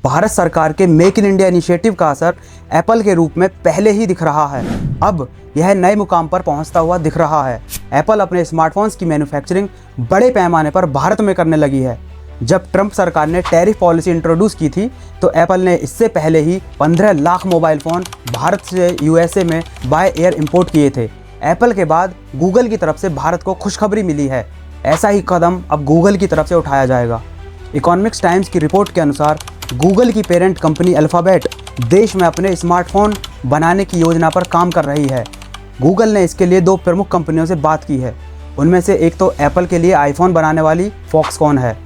भारत सरकार के make in India initiative का असर एप्पल के रूप में पहले ही दिख रहा है। अब यह नए मुकाम पर पहुंचता हुआ दिख रहा है। एप्पल अपने स्मार्टफोन्स की मैन्युफैक्चरिंग बड़े पैमाने पर भारत में करने लगी है। जब ट्रंप सरकार ने टैरिफ पॉलिसी इंट्रोड्यूस की थी तो एप्पल ने इससे पहले ही 15 लाख मोबाइल फ़ोन भारत से यूएसए में बाय एयर इंपोर्ट किए थे। एप्पल के बाद गूगल की तरफ से भारत को खुशखबरी मिली है। ऐसा ही कदम अब गूगल की तरफ से उठाया जाएगा। इकोनॉमिक्स टाइम्स की रिपोर्ट के अनुसार गूगल की पेरेंट कंपनी अल्फ़ाबेट देश में अपने स्मार्टफोन बनाने की योजना पर काम कर रही है। गूगल ने इसके लिए 2 प्रमुख कंपनियों से बात की है। उनमें से एक तो एप्पल के लिए आईफोन बनाने वाली फॉक्सकॉन है।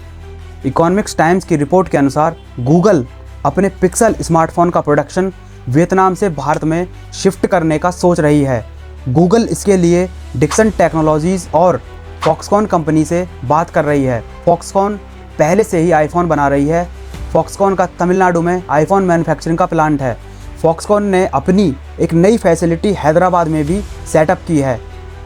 इकोनॉमिक्स टाइम्स की रिपोर्ट के अनुसार गूगल अपने पिक्सल स्मार्टफोन का प्रोडक्शन वियतनाम से भारत में शिफ्ट करने का सोच रही है। गूगल इसके लिए डिक्सन टेक्नोलॉजीज़ और फॉक्सकॉन कंपनी से बात कर रही है। फॉक्सकॉन पहले से ही आईफोन बना रही है। फॉक्सकॉन का तमिलनाडु में आईफोन मैन्युफैक्चरिंग का प्लांट है। फॉक्सकॉन ने अपनी एक नई फैसिलिटी हैदराबाद में भी सेटअप की है।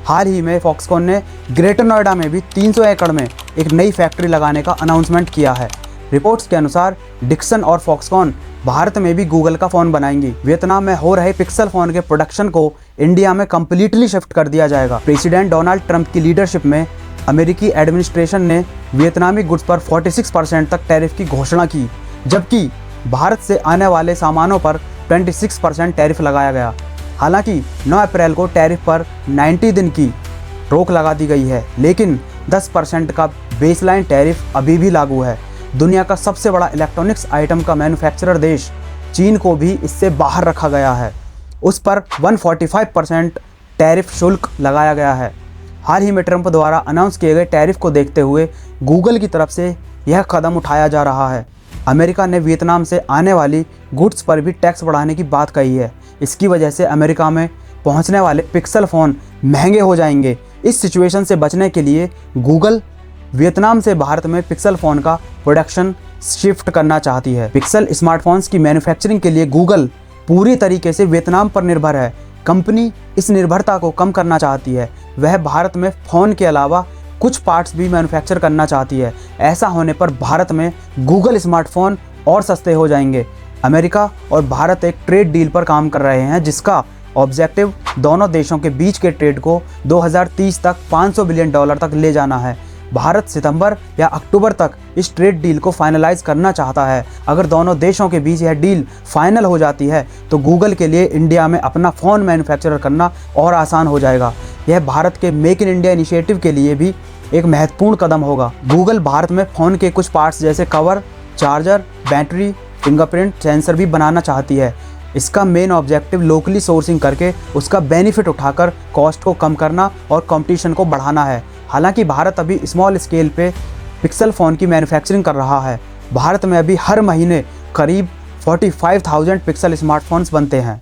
हाल ही में फॉक्सकॉन ने ग्रेटर नोएडा में भी 300 एकड़ में एक नई फैक्ट्री लगाने का अनाउंसमेंट किया है। रिपोर्ट्स के अनुसार डिक्सन और फॉक्सकॉन भारत में भी गूगल का फ़ोन बनाएंगी। वियतनाम में हो रहे पिक्सल फ़ोन के प्रोडक्शन को इंडिया में कम्प्लीटली शिफ्ट कर दिया जाएगा। प्रेसिडेंट डोनाल्ड ट्रंप की लीडरशिप में अमेरिकी एडमिनिस्ट्रेशन ने वियतनामी गुड्स पर 46% तक टैरिफ की घोषणा की, जबकि भारत से आने वाले सामानों पर 26% टैरिफ लगाया गया। हालांकि 9 अप्रैल को टैरिफ पर 90 दिन की रोक लगा दी गई है, लेकिन 10% का बेसलाइन टैरिफ अभी भी लागू है। दुनिया का सबसे बड़ा इलेक्ट्रॉनिक्स आइटम का मैन्युफैक्चरर देश चीन को भी इससे बाहर रखा गया है। उस पर 145% टैरिफ शुल्क लगाया गया है। हाल ही में ट्रंप द्वारा अनाउंस किए गए टैरिफ को देखते हुए गूगल की तरफ से यह कदम उठाया जा रहा है। अमेरिका ने वियतनाम से आने वाली गुड्स पर भी टैक्स बढ़ाने की बात कही है। इसकी वजह से अमेरिका में पहुंचने वाले पिक्सल फ़ोन महंगे हो जाएंगे। इस सिचुएशन से बचने के लिए गूगल वियतनाम से भारत में पिक्सल फ़ोन का प्रोडक्शन शिफ्ट करना चाहती है। पिक्सल स्मार्टफोन्स की मैन्युफैक्चरिंग के लिए गूगल पूरी तरीके से वियतनाम पर निर्भर है। कंपनी इस निर्भरता को कम करना चाहती है। वह भारत में फ़ोन के अलावा कुछ पार्ट्स भी मैन्युफैक्चर करना चाहती है। ऐसा होने पर भारत में गूगल स्मार्टफोन और सस्ते हो जाएंगे। अमेरिका और भारत एक ट्रेड डील पर काम कर रहे हैं, जिसका ऑब्जेक्टिव दोनों देशों के बीच के ट्रेड को 2030 तक $500 बिलियन तक ले जाना है। भारत सितंबर या अक्टूबर तक इस ट्रेड डील को फाइनलाइज करना चाहता है। अगर दोनों देशों के बीच यह डील फाइनल हो जाती है तो गूगल के लिए इंडिया में अपना फ़ोन मैन्युफैक्चर करना और आसान हो जाएगा। यह भारत के मेक इन इंडिया इनिशिएटिव के लिए भी एक महत्वपूर्ण कदम होगा। गूगल भारत में फ़ोन के कुछ पार्ट्स जैसे cover, charger, battery, fingerprint sensor भी बनाना चाहती है। इसका मेन ऑब्जेक्टिव लोकली सोर्सिंग करके उसका बेनिफिट उठाकर कॉस्ट को कम करना और कंपटीशन को बढ़ाना है। हालांकि भारत अभी स्मॉल स्केल पे पिक्सल फ़ोन की मैन्युफैक्चरिंग कर रहा है। भारत में अभी हर महीने करीब 45,000 पिक्सल स्मार्टफोन्स बनते हैं।